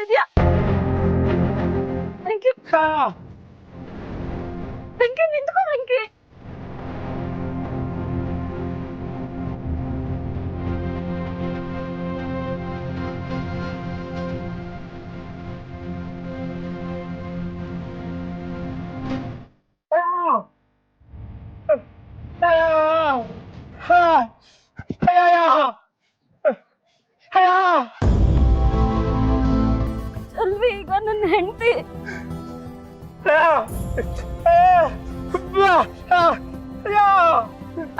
ಇದೆಯಾ? ವೆಂಕಿ ವೆಂಕಿ ನಿಂತ್ಕೋ ವೆಂಕಿ. ಚಲ್ವಿ ಈಗ ನನ್ನ ಹೆಂಡತಿ.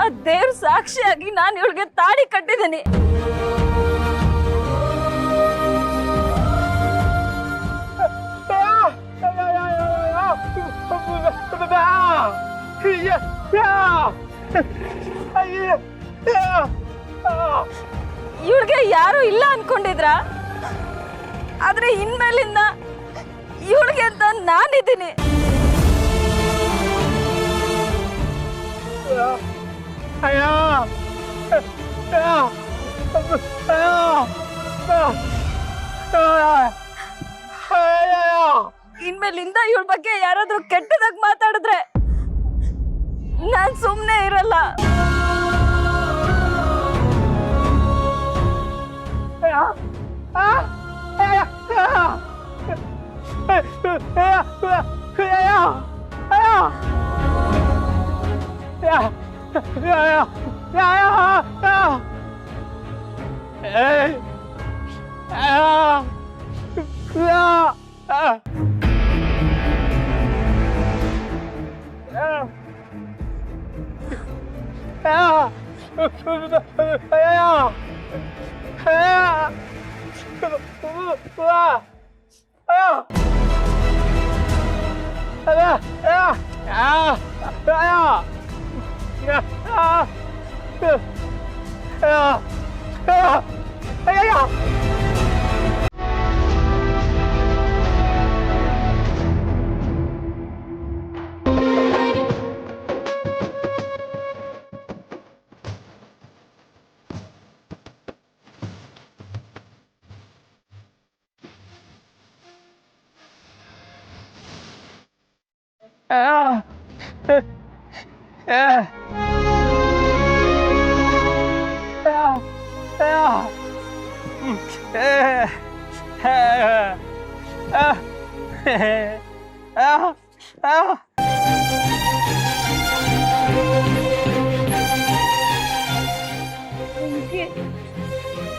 ಆ ದೇವ್ರ ಸಾಕ್ಷಿಯಾಗಿ ನಾನು ಇವಳಿಗೆ ತಾಳಿ ಕಟ್ಟಿದ್ದೀನಿ. ಇವಳಿಗೆ ಯಾರು ಇಲ್ಲ ಅನ್ಕೊಂಡಿದ್ರ, ಆದ್ರೆ ಇನ್ಮೇಲಿಂದ ಇವಳಿಗೆ ಅಂತ ನಾನಿದ್ದೀನಿ. ಇನ್ಮೇಲಿಂದ ಇವಳ ಬಗ್ಗೆ ಯಾರಾದ್ರೂ ಕೆಟ್ಟದಾಗ ಮಾತಾಡಿದ್ರೆ ನಾನ್ ಸುಮ್ನೆ ಇರಲ್ಲ.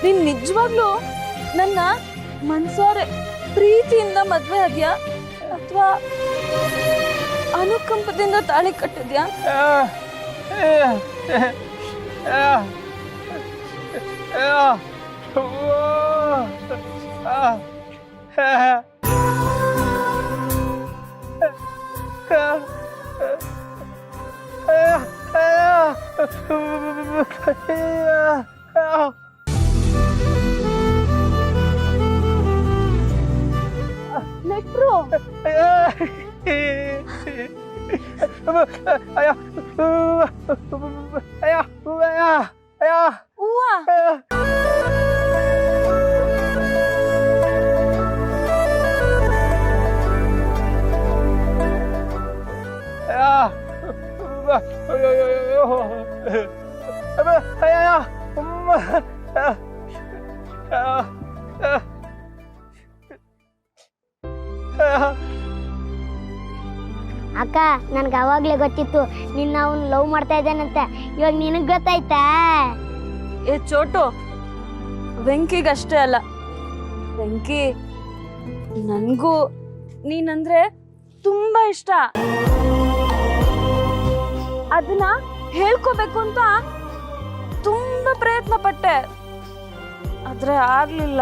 ನೀನ್ ನಿಜವಾಗ್ಲೂ ನನ್ನ ಮನ್ಸಾರೆ ಪ್ರೀತಿಯಿಂದ ಮದ್ವೆ ಆದ್ಯಾ ಅಥವಾ ಅನುಕಂಪದಿಂದ ತಾಳಿ ಕಟ್ಟಿದ್ಯಾ? ನೆಟ್ರು ಅಕ್ಕ, ನನ್ಗೆ ಅವಾಗ್ಲೇ ಗೊತ್ತಿತ್ತು ನಿನ್ನ ಅವನು ಲವ್ ಮಾಡ್ತಾ ಇದ್ದಾನಂತ. ಇವಾಗ ನಿನಗ್ ಗೊತ್ತಾಯ್ತಾ? ಏ ಚೋಟು, ವೆಂಕಿಗಷ್ಟೇ ಅಲ್ಲ, ವೆಂಕಿ ನನ್ಗೂ ನೀನಂದ್ರೆ ತುಂಬಾ ಇಷ್ಟ. ಅದನ್ನ ಹೇಳ್ಕೋಬೇಕು ಅಂತ ತುಂಬಾ ಪ್ರಯತ್ನ ಪಟ್ಟೆ, ಆದ್ರೆ ಆಗ್ಲಿಲ್ಲ.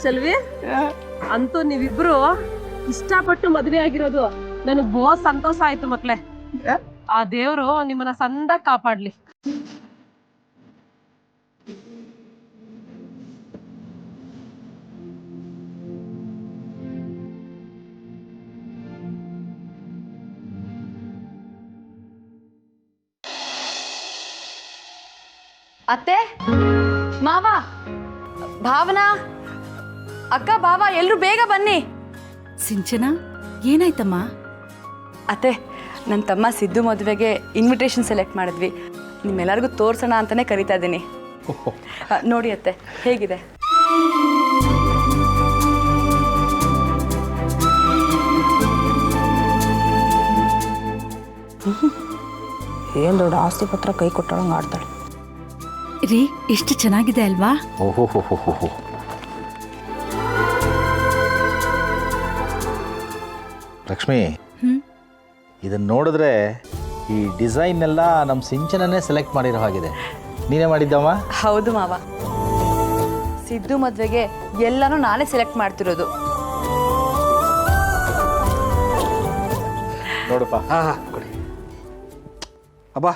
ಚಲ್ವಿ, ಅಂತೂ ನೀವಿಬ್ರು ಇಷ್ಟಪಟ್ಟು ಮದುವೆ ಆಗಿರೋದು ನನಗ್ ಬಹು ಸಂತೋಷ ಆಯ್ತು ಮಕ್ಳೇ. ಆ ದೇವ್ರು ನಿಮ್ಮನ್ನ ಸಂದ ಕಾಪಾಡ್ಲಿ. ಅತ್ತೆ, ಮಾವ, ಭಾವನಾ, ಅಕ್ಕ, ಬಾವ, ಎಲ್ರು ಬೇಗ ಬನ್ನಿ. ಸಿಂಚನ, ಏನಾಯ್ತಮ್ಮ? ಅತ್ತೆ, ನನ್ನ ತಮ್ಮ ಸಿದ್ದು ಮದುವೆಗೆ ಇನ್ವಿಟೇಷನ್ ಸೆಲೆಕ್ಟ್ ಮಾಡಿದ್ವಿ. ನಿಮ್ಮೆಲ್ಲರಿಗೂ ತೋರ್ಸೋಣ ಅಂತಾನೆ ಕರಿತಾ ಇದ್ದೀನಿ. ನೋಡಿ ಅತ್ತೆ, ಹೇಗಿದೆ? ಏನು ದೊಡ್ಡ ಆಸ್ತಿ ಪತ್ರ ಕೈ ಕೊಟ್ಟಳಂಗೆ ಆಡ್ತಾಳೆ. ರೀ, ಎಷ್ಟು ಚೆನ್ನಾಗಿದೆ ಅಲ್ವಾ? ಓಹೋ ಲಕ್ಷ್ಮಿ, ಇದನ್ನ ನೋಡಿದ್ರೆ ಈ ಡಿಸೈನ್ ಎಲ್ಲ ನಮ್ಮ ಸಿಂಚನನೇ ಸೆಲೆಕ್ಟ್ ಮಾಡಿರೋ ಹಾಗಿದೆ. ನೀನೇ ಮಾಡಿದ್ದಮ್ಮ? ಹೌದು ಮಾವ, ಸಿದ್ದು ಮದುವೆಗೆ ಎಲ್ಲನೂ ನಾನೇ ಸೆಲೆಕ್ಟ್ ಮಾಡ್ತಿರೋದು. ನೋಡಪ್ಪ. ಕೊಡಿ ಅಬ್ಬಾ.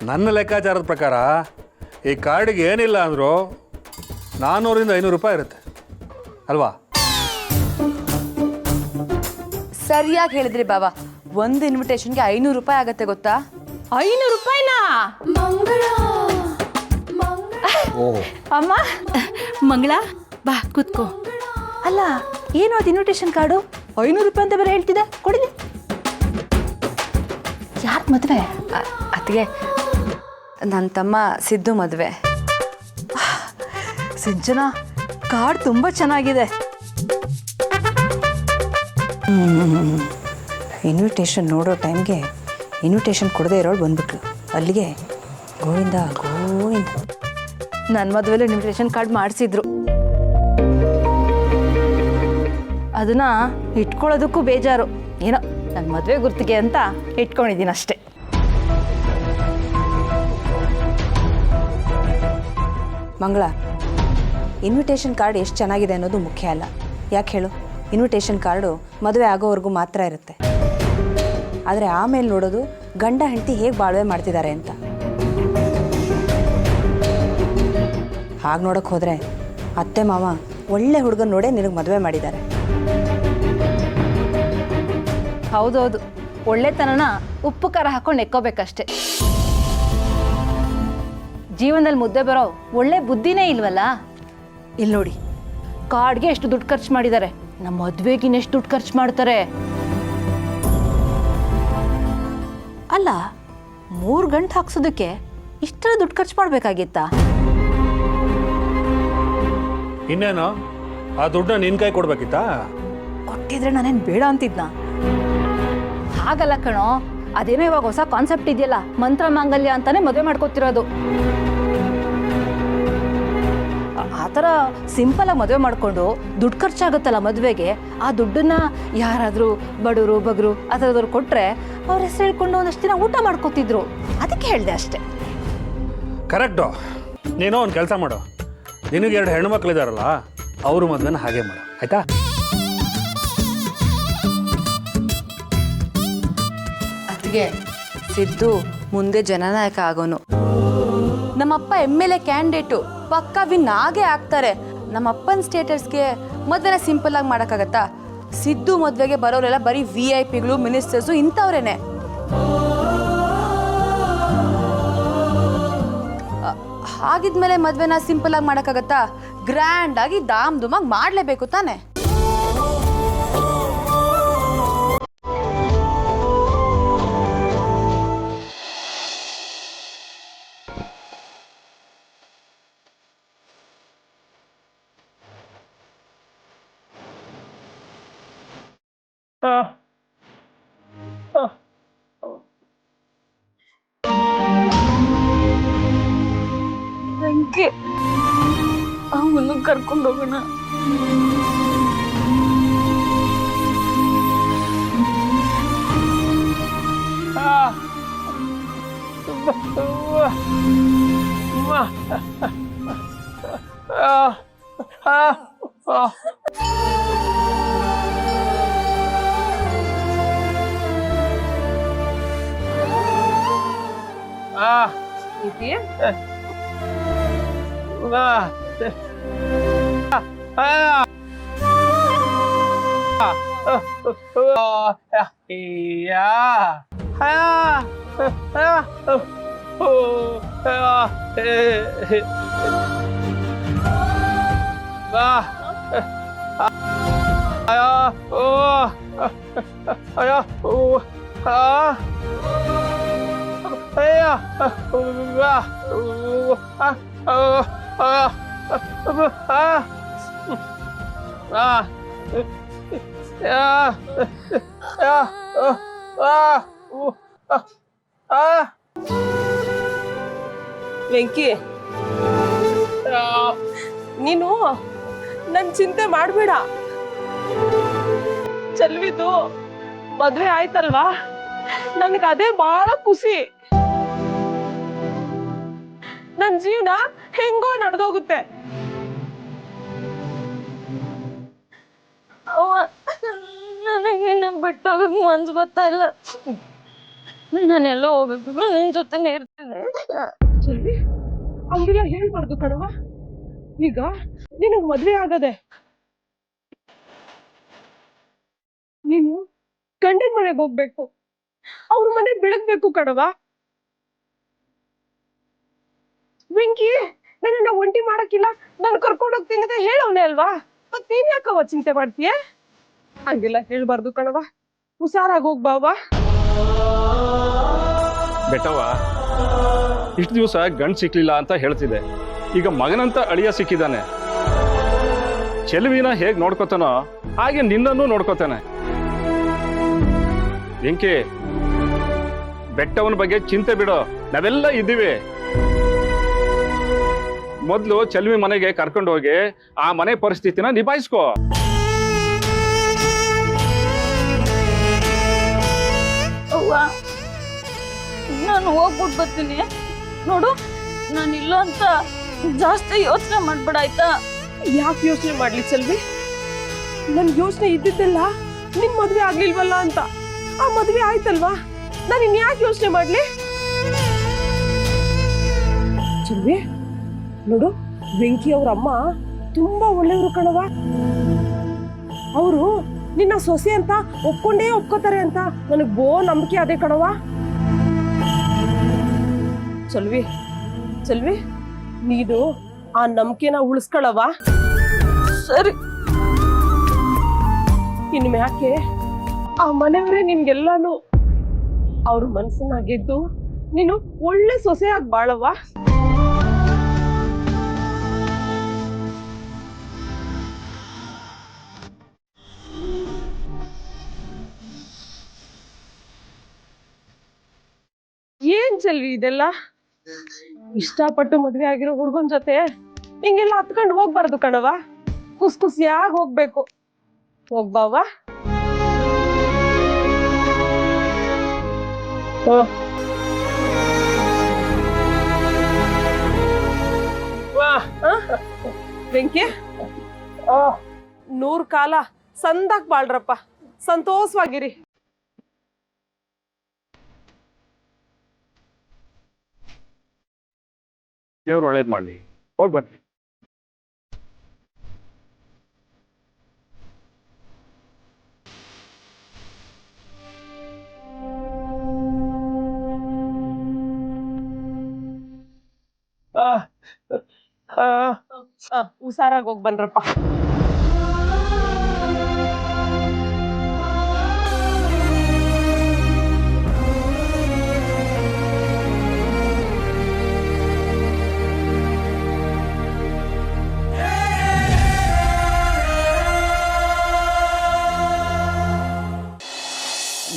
ನನ್ನ ಲೆಕ್ಕಾಚಾರದ ಪ್ರಕಾರ ಈ ಕಾರ್ಡಿಗೆ ಏನಿಲ್ಲ ಅಂದರೂ 400 500 ರೂಪಾಯಿ ಇರುತ್ತೆ ಅಲ್ವಾ? ಸರಿಯಾಗಿ ಹೇಳಿದ್ರಿ ಬಾವ. ಒಂದು ಇನ್ವಿಟೇಷನ್ಗೆ 500 ರೂಪಾಯಿ ಆಗತ್ತೆ ಗೊತ್ತಾ? 500 ರೂಪಾಯಿನಾ? ಓಹ್, ಅಮ್ಮ, ಮಂಗಳ, ಬಾ ಕೂತ್ಕೋ. ಅಲ್ಲ, ಏನು ಅದು ಇನ್ವಿಟೇಷನ್ ಕಾರ್ಡು 500 ರೂಪಾಯಿ ಅಂತ ಬೇರೆ ಹೇಳ್ತಿದೆ. ಕೊಡಿನಿ. ಯಾರ ಮದುವೆ? ಅದಕ್ಕೆ ನನ್ನ ತಮ್ಮ ಸಿದ್ದು ಮದುವೆ. ಸಿಂಚನ, ಕಾರ್ಡ್ ತುಂಬ ಚೆನ್ನಾಗಿದೆ. ಇನ್ವಿಟೇಷನ್ ನೋಡೋ ಟೈಮ್ಗೆ ಇನ್ವಿಟೇಷನ್ ಕೊಡದೇ ಇರೋಳು ಬಂದ್ಬಿಟ್ಲು. ಅಲ್ಲಿಗೆ ಗೋವಿಂದ ಗೋವಿಂದ. ನನ್ನ ಮದುವೆಲಿ ಇನ್ವಿಟೇಷನ್ ಕಾರ್ಡ್ ಮಾಡಿಸಿದ್ರು. ಅದನ್ನ ಇಟ್ಕೊಳ್ಳೋದಕ್ಕೂ ಬೇಜಾರು. ಏನೋ ನನ್ನ ಮದುವೆ ಗುರ್ತಿಗೆ ಅಂತ ಇಟ್ಕೊಂಡಿದ್ದೀನಿ ಅಷ್ಟೇ. ಮಂಗಳ, ಇನ್ವಿಟೇಷನ್ ಕಾರ್ಡ್ ಎಷ್ಟು ಚೆನ್ನಾಗಿದೆ ಅನ್ನೋದು ಮುಖ್ಯ ಅಲ್ಲ. ಯಾಕೆ ಹೇಳು? ಇನ್ವಿಟೇಷನ್ ಕಾರ್ಡು ಮದುವೆ ಆಗೋವರೆಗೂ ಮಾತ್ರ ಇರುತ್ತೆ. ಆದರೆ ಆಮೇಲೆ ನೋಡೋದು ಗಂಡ ಹೆಂಡತಿ ಹೇಗೆ ಬಾಳ್ವೆ ಮಾಡ್ತಿದ್ದಾರೆ ಅಂತ. ಹಾಗೆ ನೋಡೋಕೆ ಹೋದರೆ ಅತ್ತೆ ಮಾವ ಒಳ್ಳೆ ಹುಡುಗನ ನೋಡೇ ನಿನಗೆ ಮದುವೆ ಮಾಡಿದ್ದಾರೆ. ಹೌದೌದು, ಒಳ್ಳೆತನನ ಉಪ್ಪು ಖಾರ ಹಾಕೊಂಡು ನೆಕ್ಕೋಬೇಕಷ್ಟೆ. ಜೀವನದಲ್ಲಿ ಮುದ್ದೆ ಬರೋ ಒಳ್ಳೆ ಬುದ್ಧಿನೇ ಇಲ್ವಲ್ಲ. ಇಲ್ಲಿ ನೋಡಿ, ಕಾರ್ಡ್ಗೆ ಎಷ್ಟು ದುಡ್ಡು ಖರ್ಚು ಮಾಡಿದ್ದಾರೆ, ನಮ್ಮ ಮದುವೆಗಿನ ಎಷ್ಟು ದುಡ್ಡು ಖರ್ಚು ಮಾಡ್ತಾರೆ. ಅಲ್ಲ, 3 ಗಂಟೆ ಹಾಕ್ಸೋದಕ್ಕೆ ಇಷ್ಟೆಲ್ಲ ದುಡ್ಡು ಖರ್ಚು ಮಾಡಬೇಕಾಗಿತ್ತಾ? ಇನ್ನೇನು ಆ ದುಡ್ಡನ್ನ ನಿನ್ನ ಕೈ ಕೊಡ್ಬೇಕಿತ್ತಾ? ಕೊಟ್ಟಿದ್ರೆ ನಾನೇನು ಬೇಡ ಅಂತಿದ್ನ? ಹಾಗಲ್ಲ ಕಣೋ, ಅದೇನೋ ಇವಾಗ ಹೊಸ ಕಾನ್ಸೆಪ್ಟ್ ಇದೆಯಲ್ಲ, ಮಂತ್ರ ಮಾಂಗಲ್ಯ ಅಂತಾನೆ ಮದುವೆ ಮಾಡ್ಕೊತಿರೋದು. ಆ ಥರ ಸಿಂಪಲ್ ಆಗಿ ಮದುವೆ ಮಾಡಿಕೊಂಡು ದುಡ್ಡು ಖರ್ಚಾಗುತ್ತಲ್ಲ ಮದುವೆಗೆ, ಆ ದುಡ್ಡನ್ನ ಯಾರಾದರೂ ಬಡವರು ಬಗ್ರು ಆ ಥರದವ್ರು ಕೊಟ್ಟರೆ ಅವ್ರ ಹೆಸರು ಹೇಳ್ಕೊಂಡು ಒಂದಷ್ಟು ದಿನ ಊಟ ಮಾಡ್ಕೊತಿದ್ರು. ಅದಕ್ಕೆ ಹೇಳಿದೆ ಅಷ್ಟೇ. ಕರೆಕ್ಟು. ನೀನು ಒಂದು ಕೆಲಸ ಮಾಡು, ನಿನಗೆ 2 ಹೆಣ್ಮಕ್ಳಿದಾರಲ್ಲ, ಅವ್ರ ಮದುವೆನ ಹಾಗೆ ಮಾಡು, ಆಯ್ತಾ? ಅದಕ್ಕೆ ಸಿದ್ದು ಮುಂದೆ ಜನನಾಯಕ ಆಗೋನು. ನಮ್ಮಪ್ಪ MLA ಕ್ಯಾಂಡಿಡೇಟು, ಪಕ್ಕ ವಿನ್ ಆಗೇ ಆಗ್ತಾರೆ. ನಮ್ಮಪ್ಪನ ಸ್ಟೇಟಸ್ಗೆ ಮದುವೆನ ಸಿಂಪಲ್ ಆಗಿ ಮಾಡೋಕ್ಕಾಗತ್ತಾ? ಸಿದ್ದು ಮದುವೆಗೆ ಬರೋರೆಲ್ಲ ಬರೀ VIP ಗಳು, ಮಿನಿಸ್ಟರ್ಸು, ಇಂಥವ್ರೇನೆ. ಹಾಗಿದ್ಮೇಲೆ ಮದುವೆನ ಸಿಂಪಲ್ ಆಗಿ ಮಾಡೋಕ್ಕಾಗತ್ತಾ? ಗ್ರ್ಯಾಂಡ್ ಆಗಿ ದಾಮ್ ದುಮಾಗಿ ಮಾಡಲೇಬೇಕು ತಾನೆ. ಅವನು ಕರ್ಕೊಂಡು ಹೋಗೋಣ. ವೆಂಕಿ, ನೀನು ನನ್ ಚಿಂತೆ ಮಾಡ್ಬೇಡ. ಚಲ್ವಿದು ಮದ್ವೆ ಆಯ್ತಲ್ವಾ, ನನ್ಗೆ ಅದೇ ಬಹಳ ಖುಷಿ. ನನ್ ಜೀವನ ಹೆಂಗೋ ನಡೆದೋಗುತ್ತೆ. ನನಗೆ ಬಿಟ್ಟೋಗಕ್ ಮನ್ಸು ಬರ್ತಾ ಇಲ್ಲ. ನಾನೆಲ್ಲೋ ಹೋಗ್ಬೇಕು, ನಿನ್ ಜೊತೆನೆ ಇರ್ತೇನೆ. ಚಲ್ವಿ, ಹಂಗೆಲ್ಲ ಹೇಳ್ಬಾರ್ದು ಕಣವ. ಈಗ ನಿನಗ್ ಮದ್ವೆ ಆಗದೆ, ನೀನು ಗಂಡನ ಮನೆಗೆ ಹೋಗ್ಬೇಕು, ಅವ್ರ ಮನೆ ಬೆಳಗ್ಬೇಕು ಕಣವ. ವೆಂಕಿ, ನನ್ನ ಒಂಟಿ ಮಾಡಕ್ಕಿಲ್ಲ, ನಾನು ಕರ್ಕೊಂಡು ಹೋಗ್ತೀನಿ ಅಂತ ಹೇಳವ್ನೆ ಅಲ್ವಾ, ಮತ್ ನೀನ್ ಯಾಕವ ಚಿಂತೆ ಮಾಡ್ತೀಯ? ಹಂಗೆಲ್ಲ ಹೇಳ್ಬಾರ್ದು ಕಣವ, ಹುಷಾರಾಗಿ ಹೋಗ್ಬಾವ. ಬೆಟ್ಟವ, ಇಷ್ಟು ದಿವಸ ಗಂಡು ಸಿಕ್ಲಿಲ್ಲ ಅಂತ ಹೇಳ್ತಿದ್ದೆ, ಈಗ ಮಗನಂತ ಅಳಿಯ ಸಿಕ್ಕಿದ್ದಾನೆ. ಚೆಲುವಿನ ಹೇಗೆ ನೋಡ್ಕೋತಾನೋ ಹಾಗೆ ನಿನ್ನನ್ನು ನೋಡ್ಕೋತಾನೆ. ವೆಂಕಿ, ಬೆಟ್ಟವನ ಬಗ್ಗೆ ಚಿಂತೆ ಬಿಡೋ, ನಾವೆಲ್ಲ ಇದ್ದೀವಿ. ಮೊದಲು ಚೆಲುವಿ ಮನೆಗೆ ಕರ್ಕೊಂಡು ಹೋಗಿ ಆ ಮನೆ ಪರಿಸ್ಥಿತಿನ ನಿಭಾಯಿಸ್ಕೋ. ಅವ್ವ, ನಾನು ಹೋಗ್ಬಿಟ್ಟು ಬರ್ತೀನಿ. ನೋಡು, ನಾನು ಇಲ್ಲ ಅಂತ ಜಾಸ್ತಿ ಯೋಚನೆ ಮಾಡ್ಬೇಡ ಆಯ್ತಾ? ಯಾಕೆ ಯೋಚನೆ ಮಾಡ್ಲಿ ಚೆಲ್ವಿ? ನನ್ ಯೋಚನೆ ಇದ್ದಿದ್ದೆಲ್ಲ ನಿನ್ ಮದ್ವೆ ಆಗ್ಲಿಲ್ವಲ್ಲ ಅಂತ. ಆ ಮದ್ವೆ ಆಯ್ತಲ್ವಾ, ನಾನು ಇನ್ಯಾಕೆ ಯೋಚನೆ ಮಾಡ್ಲಿ? ಚೆಲ್ವಿ, ನೋಡು, ವೆಂಕಿ ಅವ್ರ ಅಮ್ಮ ತುಂಬಾ ಒಳ್ಳೆಯವರು ಕಣವ. ಅವರು ನಿನ್ನ ಸೊಸೆ ಅಂತ ಒಪ್ಕೊಂಡೇ ಒಪ್ಕೋತಾರೆ ಅಂತ ನನಗ್ ನಂಬಿಕೆ ಅದೇ ಕಣವ. ಚೆಲ್ವಿ, ಚೆಲ್ವಿ, ನೀನು ಆ ನಂಬಿಕೆನ ಉಳಿಸ್ಕೊಳವ. ಸರಿ. ಇನ್ ಮ್ಯಾಕೆ ಆ ಮನೆಯವರೇ ನಿನ್ಗೆಲ್ಲಾನು. ಅವ್ರ ಮನಸ್ಸನ್ನ ಗೆದ್ದು ನೀನು ಒಳ್ಳೆ ಸೊಸೆಯಾಗಿ ಬಾಳವ್ವ. ಏನ್ ಚೆಲ್ವಿ ಇದೆಲ್ಲ? ಇಷ್ಟಪಟ್ಟು ಮದ್ವೆ ಆಗಿರೋ ಹುಡ್ಗನ್ ಜೊತೆ ಹಿಂಗೆಲ್ಲ ಹತ್ಕೊಂಡು ಹೋಗ್ಬಾರ್ದು ಕಣವ. ಖುಷಿಯಾಗಿ ಹೋಗ್ಬೇಕು. ಹೋಗ್ಬಾವ. ವೆಂಕಿ, 100 ಕಾಲ ಸಂದಾಕ್ ಬಾಳ್ರಪ್ಪ, ಸಂತೋಷವಾಗಿರಿ. ದೇವ್ರು ಒಳ್ಳೇದು ಮಾಡಲಿ. ಹೋಗಿ ಬನ್ನಿ. ಹುಷಾರಾಗಿ ಹೋಗಿ ಬನ್ರಪ್ಪ.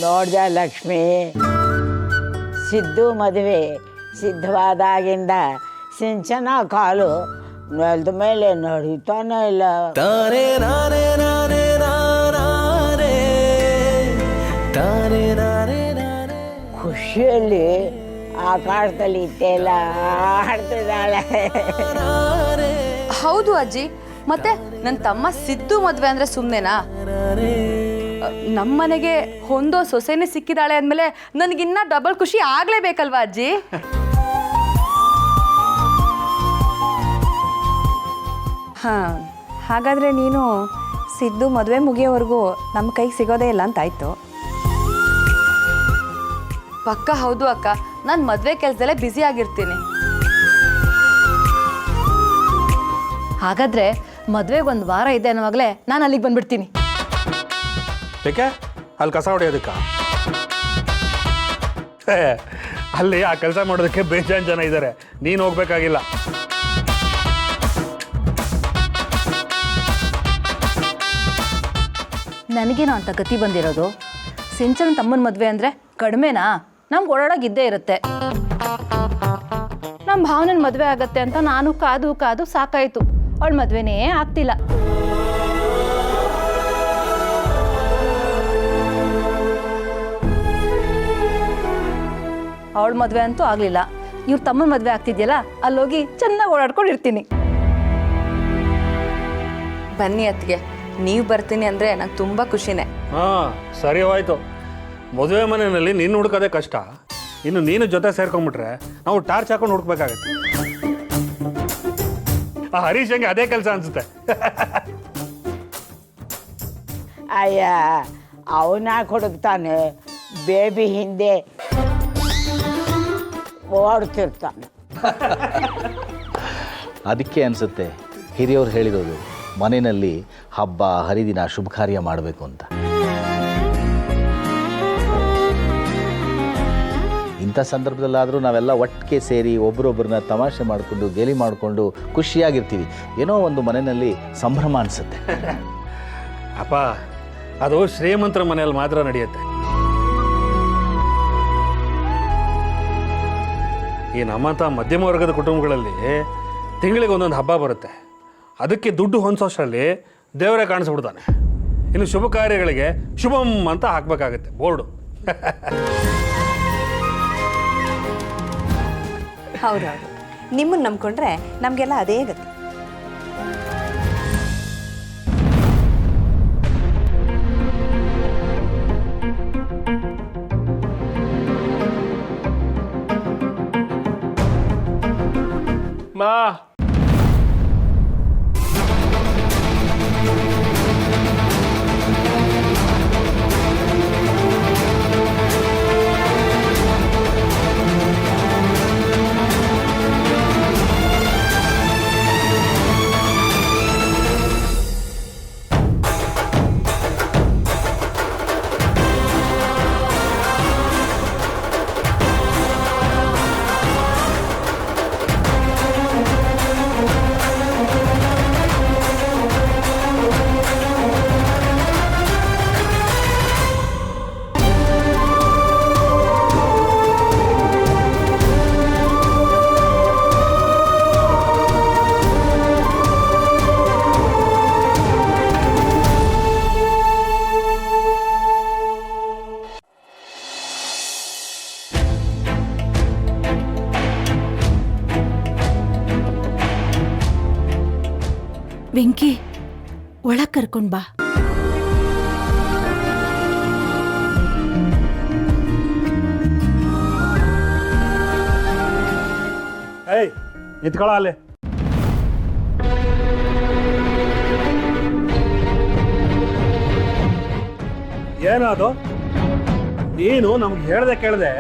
ನೋಡ್ದ ಲಕ್ಷ್ಮಿ, ಸಿದ್ದು ಮದುವೆ ಸಿದ್ಧವಾದಾಗಿಂದ ಸಿಂಚನ ಕಾಲು ನೆಲದ ಮೇಲೆ ನಡೀತಾನೆ ಇಲ್ಲ. ಖುಷಿಯಲ್ಲಿ ಆಕಾಶದಲ್ಲಿ ಇತ್ತೆಲ್ಲ ಆಡ್ತಿದ್ದಾಳೆ. ಹೌದು ಅಜ್ಜಿ, ಮತ್ತೆ ನನ್ನ ತಮ್ಮ ಸಿದ್ದು ಮದ್ವೆ ಅಂದ್ರೆ ಸುಮ್ಮನೆನಾ? ನಮ್ಮನೆಗೆ ಹೊಂದೋ ಸೊಸೆನೇ ಸಿಕ್ಕಿದಾಳೆ ಅಂದಮೇಲೆ ನನಗಿನ್ನ ಡಬಲ್ ಖುಷಿ ಆಗ್ಲೇಬೇಕಲ್ವಾ ಅಜ್ಜಿ? ಹಾಂ, ಹಾಗಾದರೆ ನೀನು ಸಿದ್ದು ಮದುವೆ ಮುಗಿಯೋವರೆಗೂ ನಮ್ಮ ಕೈಗೆ ಸಿಗೋದೇ ಇಲ್ಲ ಅಂತಾಯ್ತು. ಪಕ್ಕ ಹೌದು ಅಕ್ಕ. ನಾನು ಮದುವೆ ಕೆಲಸದಲ್ಲೇ ಬ್ಯುಸಿ ಆಗಿರ್ತೀನಿ. ಹಾಗಾದ್ರೆ ಮದುವೆಗೆ 1 ವಾರ ಇದೆ ಅನ್ನೋವಾಗಲೇ ನಾನು ಅಲ್ಲಿಗೆ ಬಂದ್ಬಿಡ್ತೀನಿ. ಏಕೆ ಅಲ್ಲಿ ಕಸ ಹೊಡೆಯೋದಕ್ಕ? ಅಲ್ಲಿ ಆ ಕೆಲಸ ಮಾಡೋದಕ್ಕೆ ಬೇಜಾನ್ ಜನ ಇದ್ದಾರೆ, ನೀನು ಹೋಗ್ಬೇಕಾಗಿಲ್ಲ. ನನಗೇನೋ ಅಂತ ಗತಿ ಬಂದಿರೋದು. ಸಿಂಚನ ತಮ್ಮನ ಮದುವೆ ಅಂದರೆ ಕಡಿಮೆನಾ? ನಮ್ಗೆ ಓಡಾಡೋಗಿದ್ದೇ ಇರುತ್ತೆ. ನಮ್ಮ ಭಾವನ ಮದುವೆ ಆಗತ್ತೆ ಅಂತ ನಾನು ಕಾದು ಕಾದು ಸಾಕಾಯಿತು. ಅವಳ ಮದುವೆನೇ ಆಗ್ತಿಲ್ಲ. ಅವಳ ಮದುವೆ ಅಂತೂ ಆಗಲಿಲ್ಲ. ಇವ್ರ ತಮ್ಮನ ಮದುವೆ ಆಗ್ತಿದ್ಯಲ್ಲ, ಅಲ್ಲೋಗಿ ಚೆನ್ನಾಗಿ ಓಡಾಡ್ಕೊಂಡಿರ್ತೀನಿ. ಬನ್ನಿ ಅತ್ತಿಗೆ, ನೀವು ಬರ್ತೀನಿ ಅಂದರೆ ನಂಗೆ ತುಂಬ ಖುಷಿನೇ. ಹಾಂ, ಸರಿ ಹೋಯ್ತು. ಮದುವೆ ಮನೆಯಲ್ಲಿ ನೀನು ಹುಡ್ಕೋದೇ ಕಷ್ಟ, ಇನ್ನು ನೀನು ಜೊತೆ ಸೇರ್ಕೊಂಡ್ಬಿಟ್ರೆ ನಾವು ಟಾರ್ಚ್ ಹಾಕೊಂಡು ಹುಡ್ಕ್ಬೇಕಾಗತ್ತೆ. ಆ ಹರೀಶ್ ಹಂಗೆ ಅದೇ ಕೆಲಸ ಅನ್ಸುತ್ತೆ. ಅಯ್ಯ, ಅವನ ಹುಡುಕ್ತಾನೆ, ಬೇಬಿ ಹಿಂದೆ ಓಡ್ತಿರ್ತಾನೆ. ಅದಕ್ಕೆ ಅನಿಸುತ್ತೆ ಹಿರಿಯವ್ರು ಹೇಳಿರೋದು ಮನೆಯಲ್ಲಿ ಹಬ್ಬ ಹರಿದಿನ ಶುಭ ಕಾರ್ಯ ಮಾಡಬೇಕು ಅಂತ. ಇಂಥ ಸಂದರ್ಭದಲ್ಲಾದರೂ ನಾವೆಲ್ಲ ಒಟ್ಟಿಗೆ ಸೇರಿ ಒಬ್ಬರೊಬ್ಬರನ್ನ ತಮಾಷೆ ಮಾಡಿಕೊಂಡು ಗೇಲಿ ಮಾಡಿಕೊಂಡು ಖುಷಿಯಾಗಿರ್ತೀವಿ. ಏನೋ ಒಂದು ಮನೆಯಲ್ಲಿ ಸಂಭ್ರಮ ಅನಿಸುತ್ತೆ. ಅಪ್ಪ, ಅದು ಶ್ರೀಮಂತರ ಮನೆಯಲ್ಲಿ ಮಾತ್ರ ನಡೆಯುತ್ತೆ. ಈ ನಮ್ಮಂಥ ಮಧ್ಯಮ ವರ್ಗದ ಕುಟುಂಬಗಳಲ್ಲಿ ತಿಂಗಳಿಗೆ ಒಂದೊಂದು ಹಬ್ಬ ಬರುತ್ತೆ. ಅದಕ್ಕೆ ದುಡ್ಡು ಹೊಂದಿಸೋಷ್ಟರಲ್ಲಿ ದೇವರೇ ಕಾಣಿಸ್ಬಿಡ್ತಾನೆ. ಇನ್ನು ಶುಭ ಕಾರ್ಯಗಳಿಗೆ ಶುಭಂ ಅಂತ ಹಾಕಬೇಕಾಗತ್ತೆ ಬೋರ್ಡು. ಹೌದೌದು, ನಿಮ್ಮನ್ನು ನಂಬ್ಕೊಂಡ್ರೆ ನಮಗೆಲ್ಲ ಅದೇ ಗತಿ. ಮಾ ವೆಂಕಿ, ಒಳಗ್ ಕರ್ಕೊಂಡ್ ಬಾ. ಏಯ್, ನಿಂತ್ಕೊಳ್ಳೋ ಅಲ್ಲೇ. ಏನದು? ನೀನು ನಮ್ಗೆ ಹೇಳ್ದೆ ಕೇಳ್ದೆ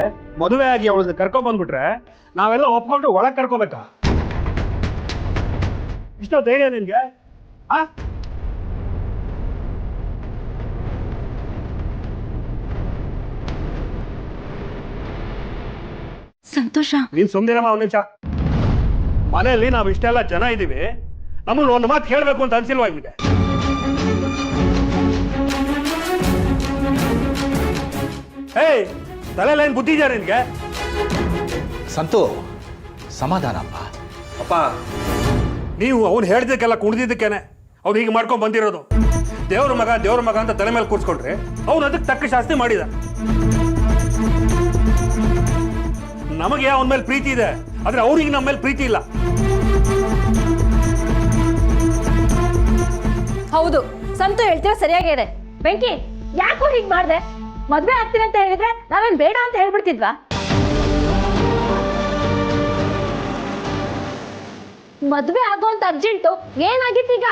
ಮದುವೆ ಆಗಿ ಅವಳನ್ನ ಕರ್ಕೊಂಡ್ ಬಂದ್ಬಿಟ್ರೆ ನಾವೆಲ್ಲ ಒಪ್ಕೊಂಡು ಒಳಗೆ ಕರ್ಕೋಬೇಕಾ? ಇಷ್ಟೋ ಧೈರ್ಯ ನಿನ್ಗೆ? ಸಂತೋಷ, ನೀನ್ ಸುಮ್ನಿರಮ್ಮ ಒಂದ್ ನಿಮಿಷ. ಮನೆಯಲ್ಲಿ ನಾವು ಇಷ್ಟೆಲ್ಲ ಜನ ಇದ್ದೀವಿ, ನಮ್ಮನ್ನು ಒಂದು ಮಾತು ಹೇಳ್ಬೇಕು ಅಂತ ಅನ್ಸಿಲ್ವಾ ನಿಮಗೆ? ಏಯ್, ತಲೆಲೇನ್ ಬುದ್ಧಿ ಇದೆಯಾ ನಿನ್ಗೆ? ಸಂತು, ಸಮಾಧಾನಪ್ಪ. ಅಪ್ಪ, ನೀವು ಅವ್ನು ಹೇಳ್ದಕ್ಕೆಲ್ಲ ಕುಡ್ದಿದ್ದಕ್ಕೇನೆ ಅವ್ನು ಹೀಗೆ ಮಾಡ್ಕೊಂಡ್ ಬಂದಿರೋದು. ದೇವ್ರ ಮಗ ಅಂತ ತಲೆ ಮೇಲೆ ಕೂರ್ಸ್ಕೊಂಡ್ರೆ ಅವ್ನು ಅದಕ್ಕೆ ತಕ್ಕ ಶಾಸ್ತಿ ಮಾಡಿದ. ನಮಗೆ ಅವನ ಮೇಲೆ ಪ್ರೀತಿ ಇದೆ, ಆದ್ರೆ ಅವ್ರಿಗೆ ನಮ್ಮ ಮೇಲೆ ಪ್ರೀತಿ ಇಲ್ಲ. ಹೌದು, ಸಂತು ಹೇಳ್ತೀರ ಸರಿಯಾಗೇ ಇದೆ. ಬೆಂಕಿ, ಯಾಕೋ ಹೀಗೆ ಮಾಡಿದೆ? ಮದ್ವೆ ಆಗ್ತೀನಿ ಅಂತ ಹೇಳಿದ್ರೆ ನಾವೇನ್ ಬೇಡ ಅಂತ ಹೇಳ್ಬಿಡ್ತಿದ್ವಾ? ಮದ್ವೆ ಆಗೋ ಅಂತ ಅರ್ಜೆಂಟು ಏನಾಗಿತ್ತು ಈಗ?